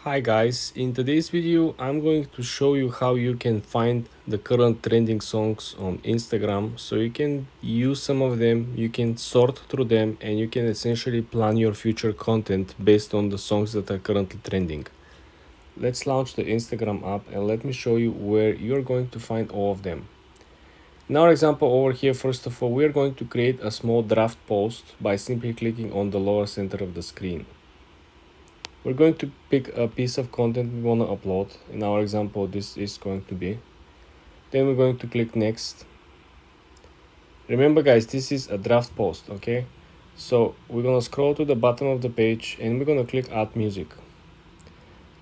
Hi guys, in today's video I'm going to show you how you can find the current trending songs on Instagram so you can use some of them, you can sort through them, and you can essentially plan your future content based on the songs that are currently trending. Let's launch the Instagram app and let me show you where you're going to find all of them. In our example over here, first of all, we are going to create a small draft post by simply clicking on the lower center of the screen. We're going to pick a piece of content we want to upload. In our example, this is going to be. Then we're going to click next. Remember guys, this is a draft post, okay? So we're going to scroll to the bottom of the page and we're going to click add music.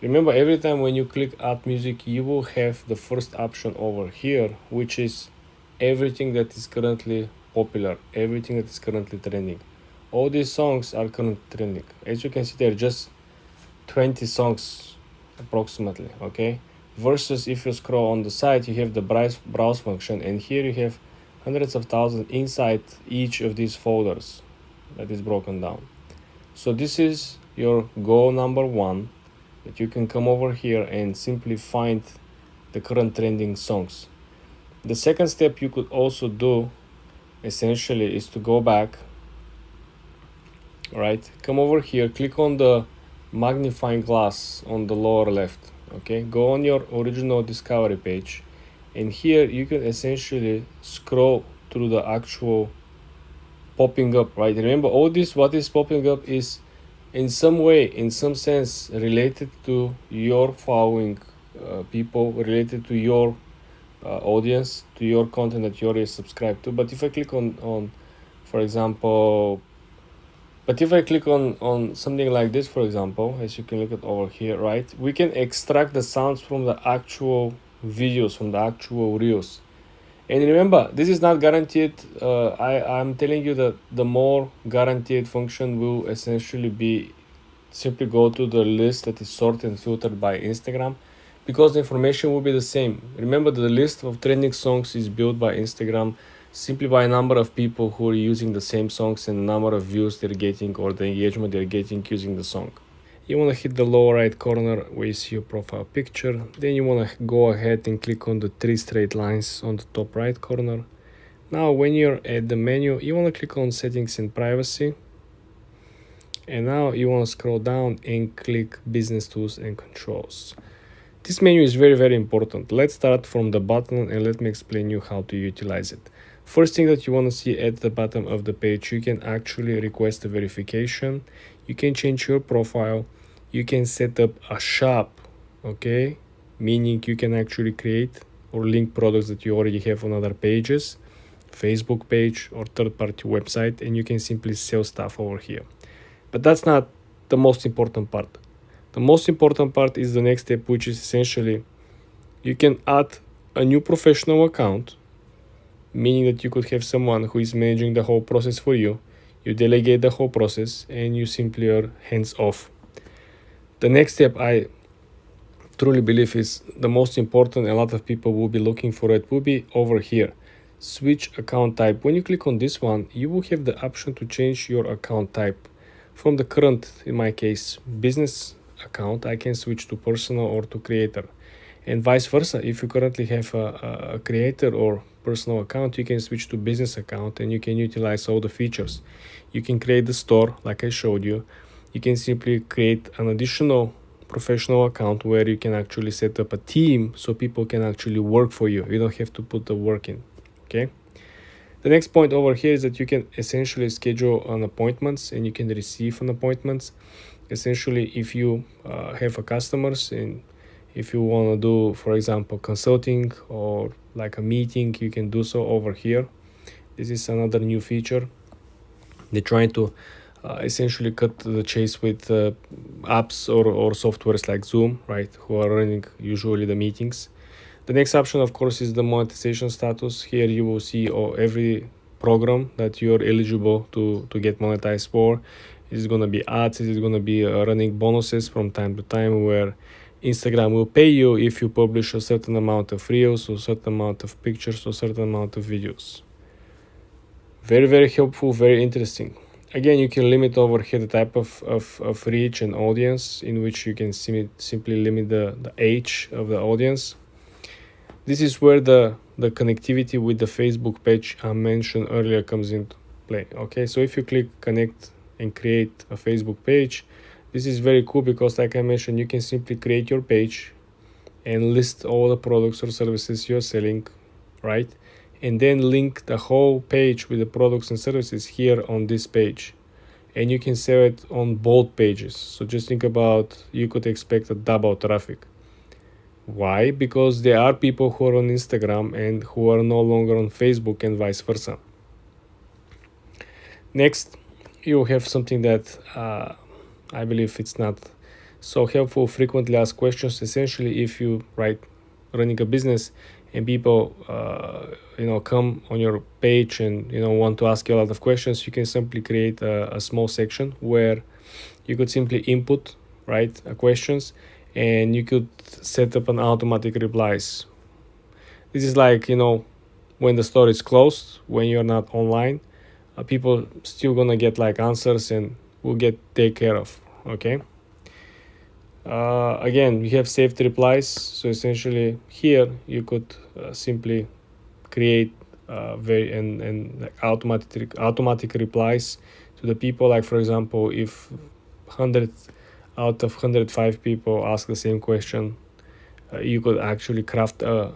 Remember, every time when you click add music, you will have the first option over here, which is everything that is currently popular, everything that is currently trending. All these songs are currently trending. As you can see, they're just 20 songs approximately, okay? Versus if you scroll on the side, you have the browse function, and here you have hundreds of thousands inside each of these folders that is broken down. So this is your goal number one, that you can come over here and simply find the current trending songs. The second step you could also do essentially is to go back, right? Come over here, click on the magnifying glass on the lower left, okay? Go on your original discovery page, and here you can essentially scroll through the actual popping up, right? Remember, all this, what is popping up is in some way, in some sense, related to your following people, related to your audience, to your content that you already subscribed to. But if I click on for example, but if I click on something like this, for example, as you can look at over here, right, we can extract the sounds from the actual videos, from the actual reels. And remember, this is not guaranteed. I'm telling you that the more guaranteed function will essentially be simply go to the list that is sorted and filtered by Instagram, because the information will be the same. Remember, the list of trending songs is built by Instagram simply by a number of people who are using the same songs and the number of views they're getting or the engagement they're getting using the song. You want to hit the lower right corner where you see your profile picture. Then you want to go ahead and click on the three straight lines on the top right corner. Now when you're at the menu, you want to click on settings and privacy. And now you want to scroll down and click business tools and controls. This menu is very important. Let's start from the bottom and let me explain you how to utilize it. First thing that you want to see at the bottom of the page, you can actually request a verification. You can change your profile. You can set up a shop, okay? Meaning you can actually create or link products that you already have on other pages, Facebook page or third-party website, and you can simply sell stuff over here. But that's not the most important part. The most important part is the next step, which is essentially you can add a new professional account, meaning that you could have someone who is managing the whole process for you. You delegate the whole process and you simply are hands off. The next step, I truly believe, is the most important. A lot of people will be looking for it, will be over here. Switch account type. When you click on this one, you will have the option to change your account type from the current, in my case, business account. I can switch to personal or to creator, and vice versa. If you currently have a creator or personal account, you can switch to business account and you can utilize all the features. You can create the store like I showed you. You can simply create an additional professional account where you can actually set up a team so people can actually work for you. You don't have to put the work in, okay? The next point over here is that you can essentially schedule an appointments and you can receive an appointments. Essentially, if you have a customers and if you want to do, for example, consulting or like a meeting, you can do so over here. This is another new feature. They're trying to essentially cut the chase with apps or softwares like Zoom, right, who are running usually the meetings. The next option, of course, is the monetization status. Here you will see every program that you're eligible to get monetized for. Is going to be ads, is going to be running bonuses from time to time where Instagram will pay you if you publish a certain amount of reels or certain amount of pictures or certain amount of videos. Very helpful, very interesting. Again, you can limit over here the type of reach and audience, in which you can simply limit the age of the audience. This is where the connectivity with the Facebook page I mentioned earlier comes into play. Okay, so if you click connect and create a Facebook page, this is very cool because, like I mentioned, you can simply create your page and list all the products or services you're selling, right? And then link the whole page with the products and services here on this page. And you can sell it on both pages. So just think about, you could expect a double traffic. Why? Because there are people who are on Instagram and who are no longer on Facebook, and vice versa. Next, you have something that I believe it's not so helpful: frequently asked questions. Essentially, if you running a business and people come on your page and want to ask you a lot of questions, you can simply create a small section where you could simply input questions, and you could set up an automatic replies. This is like when the store is closed, when you're not online, people still gonna get answers and will get taken care of. Okay. Again, we have saved replies. So essentially here you could simply create automatic replies to the people. Like, for example, if 100 out of 105 people ask the same question, you could actually craft a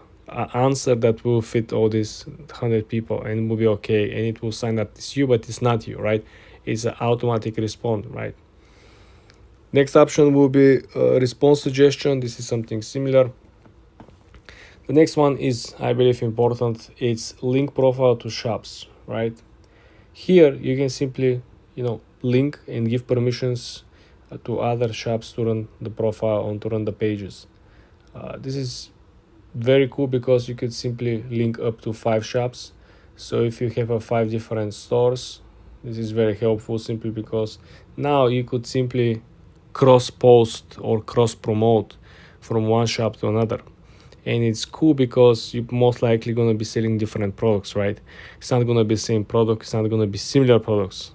answer that will fit all these 100 people and will be okay, and it will sign that it's you, but it's not you, right? It's an automatic response, right? Next option will be response suggestion. This is something similar. The next one is, I believe, important. It's link profile to shops, right? Here you can simply link and give permissions to other shops to run the profile and to run the pages. This is very cool because you could simply link up to 5 shops. So if you have 5 different stores, this is very helpful, simply because now you could simply cross post or cross promote from one shop to another. And it's cool because you're most likely going to be selling different products, right? It's not going to be the same product, it's not going to be similar products.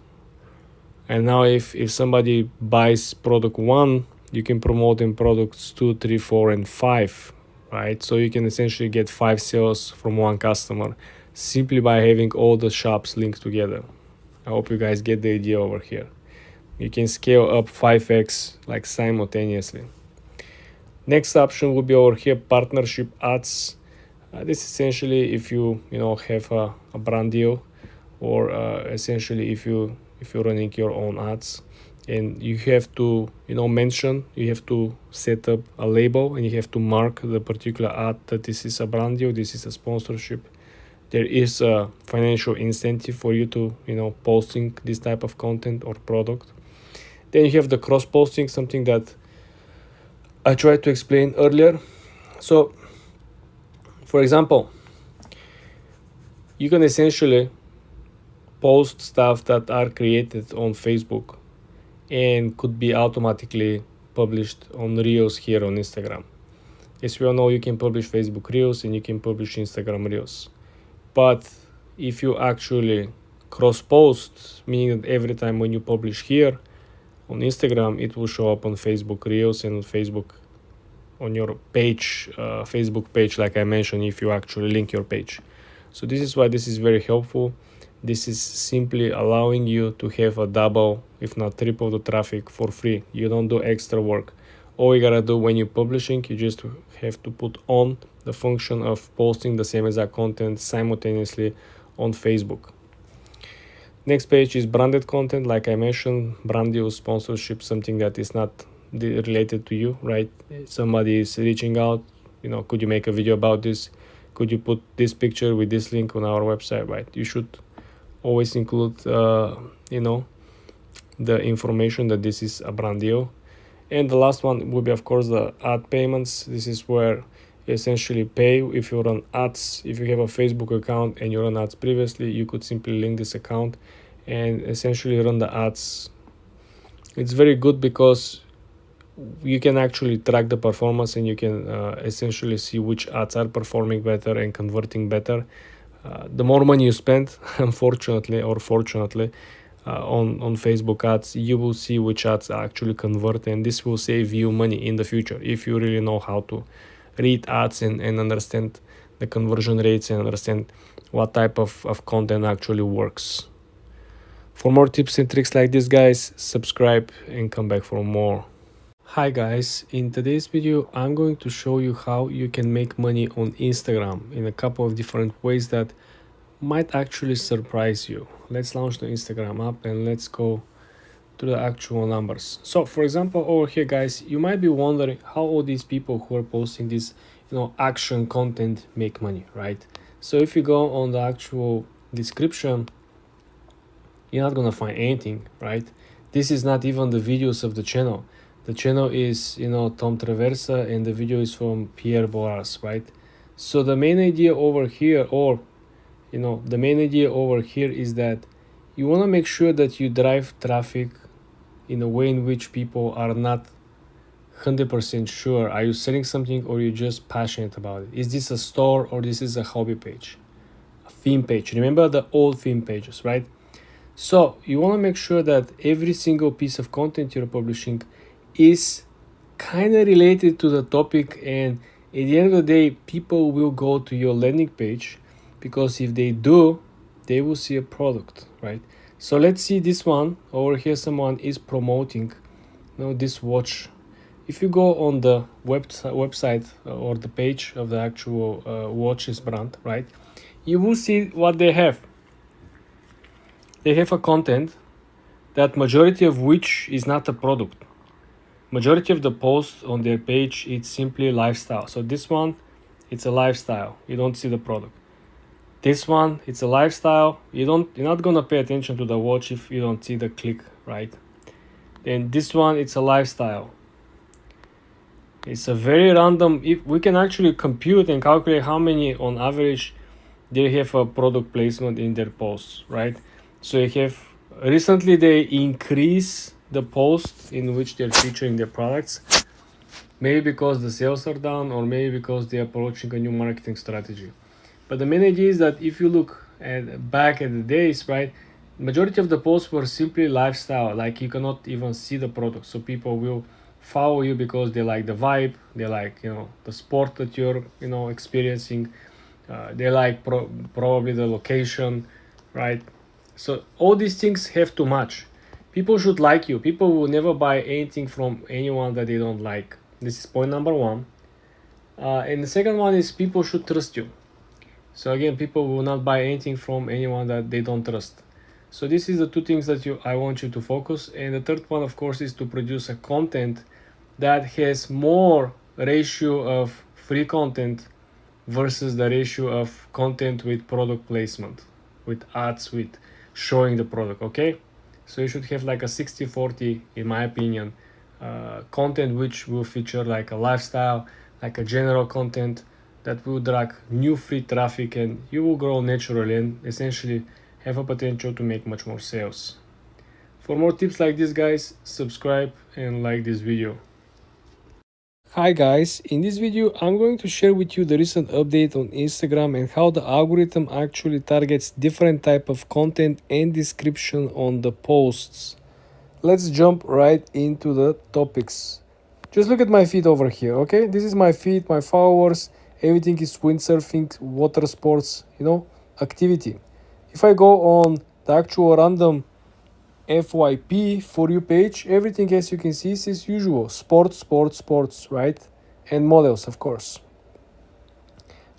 And now if somebody buys product 1, you can promote in products 2, 3, 4, and 5, right? So you can essentially get 5 sales from one customer simply by having all the shops linked together. I hope you guys get the idea over here. You can scale up 5x simultaneously. Next option will be over here, partnership ads. This essentially, if you have a brand deal, or essentially if you're running your own ads, and you have to mention, you have to set up a label, and you have to mark the particular ad that this is a brand deal, this is a sponsorship. There is a financial incentive for you to posting this type of content or product. Then you have the cross posting, something that I tried to explain earlier. So, for example, you can essentially post stuff that are created on Facebook and could be automatically published on Reels here on Instagram. As we all know, you can publish Facebook Reels and you can publish Instagram Reels. But if you actually cross post, meaning that every time when you publish here on Instagram, it will show up on Facebook Reels and on Facebook, on your page, Facebook page, like I mentioned, if you actually link your page. So this is why this is very helpful. This is simply allowing you to have a double, if not triple the traffic for free. You don't do extra work. All you gotta do when you're publishing, you just have to put on the function of posting the same exact content simultaneously on Facebook. Next page is branded content. Like I mentioned, brand deal, sponsorship, something that is not related to you, right? Somebody is reaching out, could you make a video about this? Could you put this picture with this link on our website, right? You should always include, the information that this is a brand deal. And the last one will be, of course, the ad payments. This is where you essentially pay if you run ads. If you have a Facebook account and you run ads previously, you could simply link this account and essentially run the ads. It's very good because you can actually track the performance, and you can essentially see which ads are performing better and converting better. The more money you spend, unfortunately or fortunately, on Facebook ads, you will see which ads actually convert, and this will save you money in the future if you really know how to read ads and understand the conversion rates and understand what type of content actually works. For more tips and tricks like this, guys, subscribe and come back for more. Hi guys, in today's video I'm going to show you how you can make money on Instagram in a couple of different ways that might actually surprise you. Let's launch the Instagram app and let's go to the actual numbers. So for example, over here guys, you might be wondering how all these people who are posting this action content make money, right? So if you go on the actual description, you're not gonna find anything, right? This is not even the videos of the channel. The channel is Tom Traversa and the video is from Pierre Boras, right? So the main idea over here, is that you want to make sure that you drive traffic in a way in which people are not 100% sure. Are you selling something or you're just passionate about it? Is this a store or this is a hobby page? A theme page. Remember the old theme pages, right? So you want to make sure that every single piece of content you're publishing is kind of related to the topic, and at the end of the day, people will go to your landing page, because if they do, they will see a product, right? So let's see this one over here. Someone is promoting this watch. If you go on the website or the page of the actual watches brand, right, you will see what they have. They have a content that majority of which is not a product. Majority of the posts on their page, it's simply lifestyle. So this one, it's a lifestyle. You don't see the product. This one, it's a lifestyle. You're not gonna pay attention to the watch if you don't see the click, right? Then this one, it's a lifestyle. It's a very random. If we can actually compute and calculate how many on average they have a product placement in their posts, right? So you have recently they increase the posts in which they're featuring their products, maybe because the sales are down or maybe because they're approaching a new marketing strategy. But the main idea is that if you look back at the days, right, majority of the posts were simply lifestyle, like you cannot even see the product. So people will follow you because they like the vibe, they like the sport that you're experiencing, they like probably the location, right? So all these things have to match. People should like you. People will never buy anything from anyone that they don't like. This is point number one. And the second one is people should trust you. So again, people will not buy anything from anyone that they don't trust. So this is the two things that I want you to focus. And the third one, of course, is to produce a content that has more ratio of free content versus the ratio of content with product placement, with ads, with showing the product, okay? So you should have like a 60-40, in my opinion, content which will feature like a lifestyle, like a general content that will drag new free traffic, and you will grow naturally and essentially have a potential to make much more sales. For more tips like this, guys, subscribe and like this video. Hi guys, in this video I'm going to share with you the recent update on Instagram and how the algorithm actually targets different type of content and description on the posts. Let's jump right into the topics. Just look at my feed over here, okay? This is my feed, my followers, everything is windsurfing, water sports, activity. If I go on the actual random FYP for you page, everything as you can see is as usual. Sports, right? And models, of course.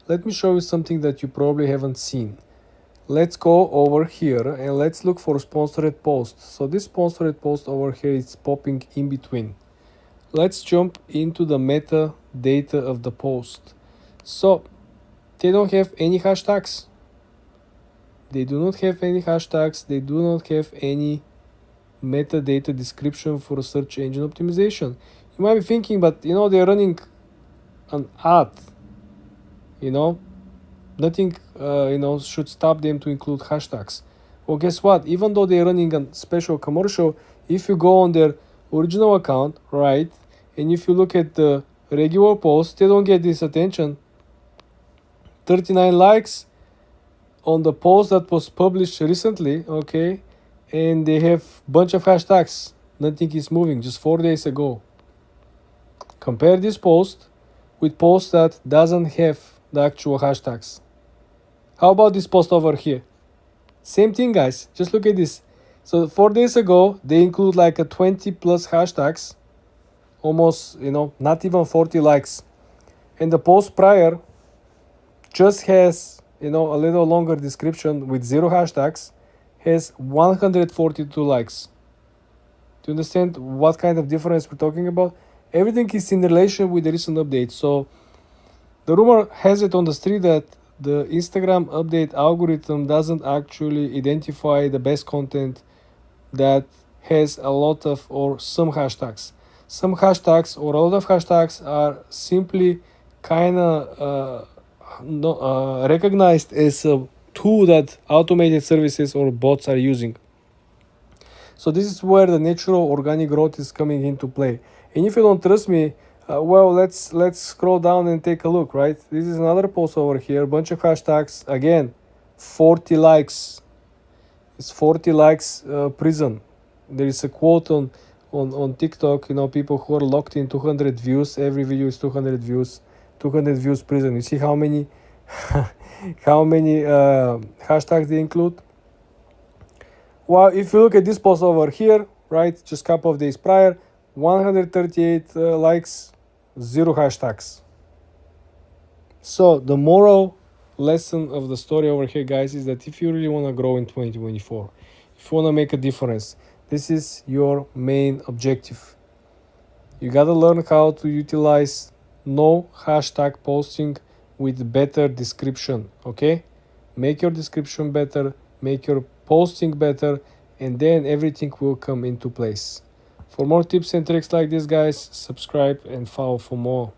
Let me show you something that you probably haven't seen. Let's go over here and let's look for sponsored posts. So this sponsored post over here is popping in between. Let's jump into the metadata of the post. So they don't have any hashtags. They do not have any hashtags. They do not have any metadata description for search engine optimization. You might be thinking, but they're running an ad. Nothing should stop them to include hashtags. Well, guess what? Even though they're running a special commercial, if you go on their original account, right, and if you look at the regular post, they don't get this attention. 39 likes on the post that was published recently, okay, and they have bunch of hashtags. Nothing is moving, just 4 days ago. Compare this post with post that doesn't have the actual hashtags. How about this post over here? Same thing, guys. Just look at this. So 4 days ago, they include like a 20 plus hashtags, almost, not even 40 likes. And the post prior just has, a little longer description with 0 hashtags, has 142 likes. Do you understand what kind of difference we're talking about? Everything is in relation with the recent update. So the rumor has it on the street that the Instagram update algorithm doesn't actually identify the best content that has a lot of or some hashtags. Some hashtags or a lot of hashtags are simply kind of recognized as a tool that automated services or bots are using. So this is where the natural organic growth is coming into play. And if you don't trust me, let's scroll down and take a look, right? This is another post over here, bunch of hashtags, again, 40 likes. It's 40 likes prison. There is a quote on TikTok, people who are locked in 200 views, every video is 200 views, 200 views prison. You see how many how many hashtags they include? Well, if you look at this post over here, right, just a couple of days prior, 138 likes, 0 hashtags. So the moral lesson of the story over here, guys, is that if you really want to grow in 2024, if you want to make a difference, this is your main objective. You got to learn how to utilize no hashtag posting with better description, okay? Make your description better, make your posting better, and then everything will come into place. For more tips and tricks like this, guys, subscribe and follow for more.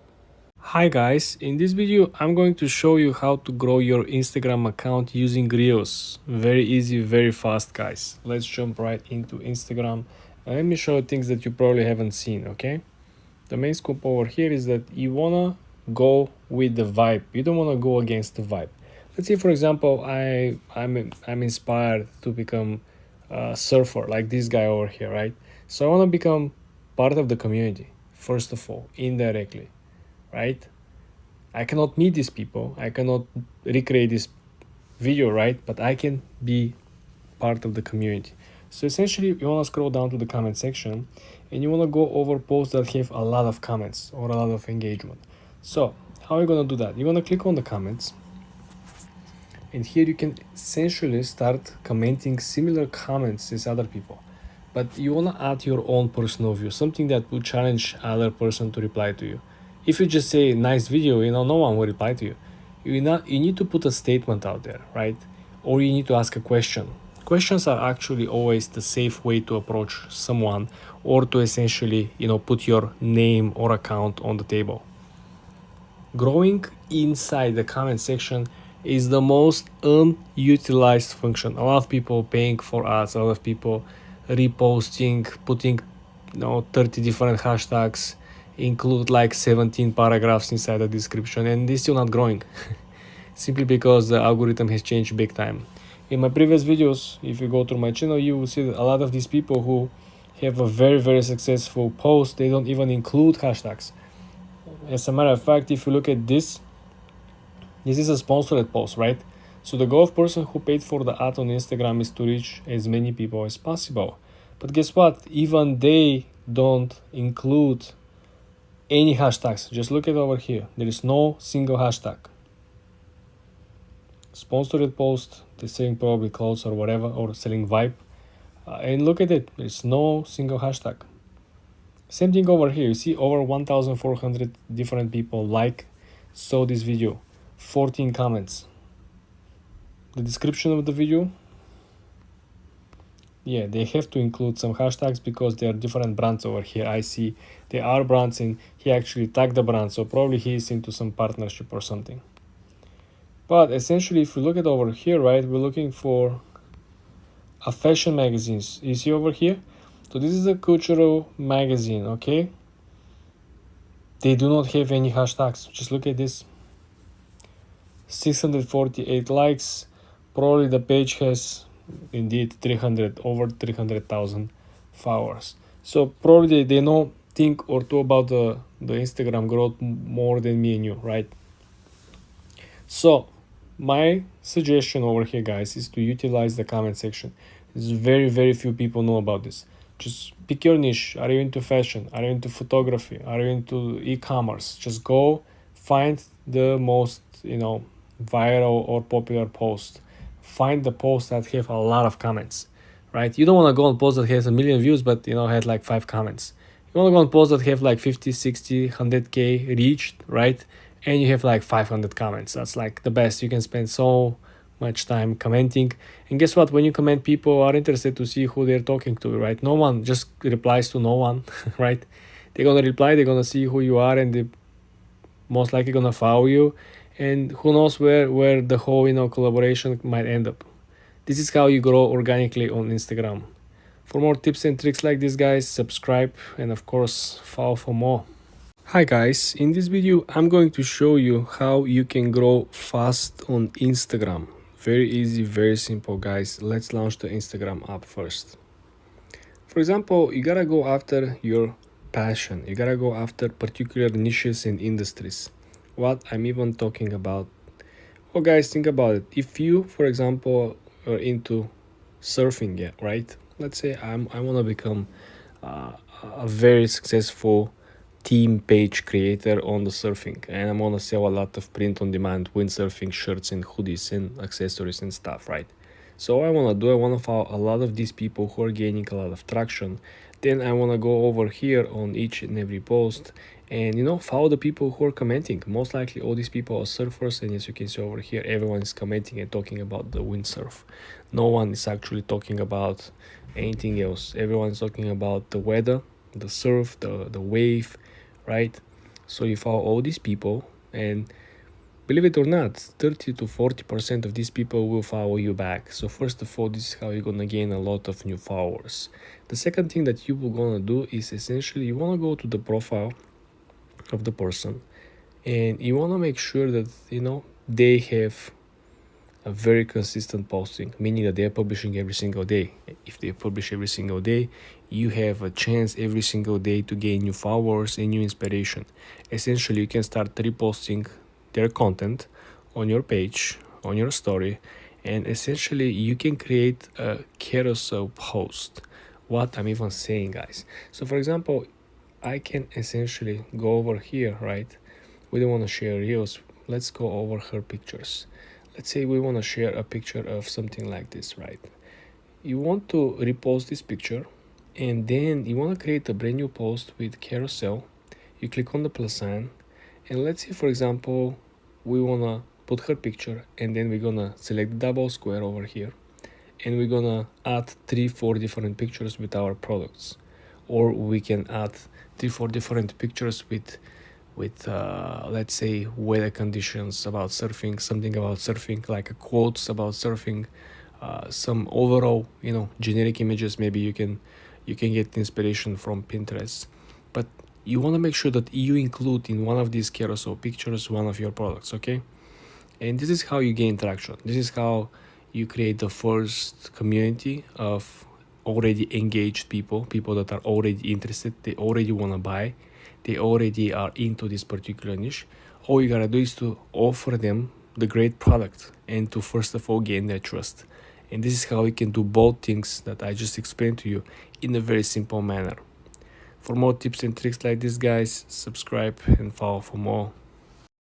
Hi guys, in this video I'm going to show you how to grow your Instagram account using Reels. Very easy, very fast, guys. Let's jump right into Instagram and let me show you things that you probably haven't seen, okay? The main scoop over here is that you wanna go with the vibe. You don't wanna go against the vibe. Let's say, for example, I'm inspired to become a surfer like this guy over here, right? So I want to become part of the community, first of all, indirectly, right? I cannot meet these people. I cannot recreate this video, right? But I can be part of the community. So essentially, you want to scroll down to the comment section and you want to go over posts that have a lot of comments or a lot of engagement. So how are you going to do that? You want to click on the comments. And here you can essentially start commenting similar comments as other people. But you want to add your own personal view, something that will challenge other person to reply to you. If you just say nice video, no one will reply to you. You need to put a statement out there, right? Or you need to ask a question. Questions are actually always the safe way to approach someone or to essentially, put your name or account on the table. Growing inside the comment section is the most unutilized function. A lot of people paying for ads, a lot of people reposting, putting 30 different hashtags, include like 17 paragraphs inside the description, and they're still not growing simply because the algorithm has changed big time. In my previous videos, if you go through my channel, you will see that a lot of these people who have a very, very successful post, they don't even include hashtags. As a matter of fact, if you look at this is a sponsored post, right? So the goal of person who paid for the ad on Instagram is to reach as many people as possible. But guess what? Even they don't include any hashtags. Just look at over here. There is no single hashtag. Sponsored post, they're selling probably clothes or whatever, or selling vibe. And look at it. There's no single hashtag. Same thing over here. You see over 1,400 different people saw this video. 14 comments. The description of the video, yeah, they have to include some hashtags because there are different brands over here. I see there are brands and he actually tagged the brand, so probably he is into some partnership or something. But essentially, if you look at over here, right, we're looking for a fashion magazines. You see over here? So this is a cultural magazine, okay? They do not have any hashtags. Just look at this. 648 likes. Probably the page has indeed over 300,000 followers. So probably they know think or two about the Instagram growth more than me and you, right? So my suggestion over here, guys, is to utilize the comment section. It's very few people know about this. Just pick your niche. Are you into fashion? Are you into photography? Are you into e-commerce? Just go find the most viral or popular post. Find the posts that have a lot of comments, right? You don't want to go on post that has a million views but had like 5 comments. You want to go on posts that have like 50, 60, 100k reached, right? And you have like 500 comments. That's like the best. You can spend so much time commenting. And guess what? When you comment, people are interested to see who they're talking to, right? No one just replies to no one, right? They're gonna reply, they're gonna see who you are, and they most likely gonna follow you. And who knows where the whole collaboration might end up. This is how you grow organically on Instagram. For more tips and tricks like this, guys, subscribe and of course follow for more. Hi guys, in this video I'm going to show you how you can grow fast on Instagram. Very easy, very simple, guys. Let's launch the Instagram app first. For example, you gotta go after your passion. You gotta go after particular niches and industries. What I'm even talking about. Well, guys, think about it. If you, for example, are into surfing, yeah, right? Let's say I want to become a very successful team page creator on the surfing, and I'm gonna sell a lot of print on demand windsurfing shirts and hoodies and accessories and stuff, right? So I want to follow a lot of these people who are gaining a lot of traction. Then I want to go over here on each and every post and follow the people who are commenting. Most likely all these people are surfers, and as you can see over here, everyone is commenting and talking about the windsurf. No one is actually talking about anything else. Everyone's talking about the weather, the surf, the wave, right? So you follow all these people, and believe it or not, 30 to 40% of these people will follow you back. So first of all, this is how you're gonna gain a lot of new followers. The second thing that you will gonna do is essentially you wanna go to the profile of the person, and you wanna make sure that they have a very consistent posting, meaning that they're publishing every single day. If they publish every single day, you have a chance every single day to gain new followers and new inspiration. Essentially, you can start reposting their content on your page, on your story, and essentially you can create a carousel post. What I'm even saying, guys. So for example, I can essentially go over here, right? We don't want to share reels. Let's go over her pictures. Let's say we want to share a picture of something like this, right? You want to repost this picture, and then you want to create a brand new post with carousel. You click on the plus sign, and let's say, for example, we want to put her picture, and then we're going to select the double square over here, and we're going to add 3-4 different pictures with our products. Or we can add 3-4 different pictures with let's say weather conditions about surfing, something about surfing, like a quotes about surfing, some overall generic images. Maybe you can get inspiration from Pinterest, but you want to make sure that you include in one of these carousel pictures one of your products, okay? And this is how you gain traction. This is how you create the first community of already engaged people that are already interested. They already want to buy. They already are into this particular niche. All you gotta do is to offer them the great product and to first of all gain their trust. And this is how you can do both things that I just explained to you in a very simple manner. For more tips and tricks like this, guys, subscribe and follow for more.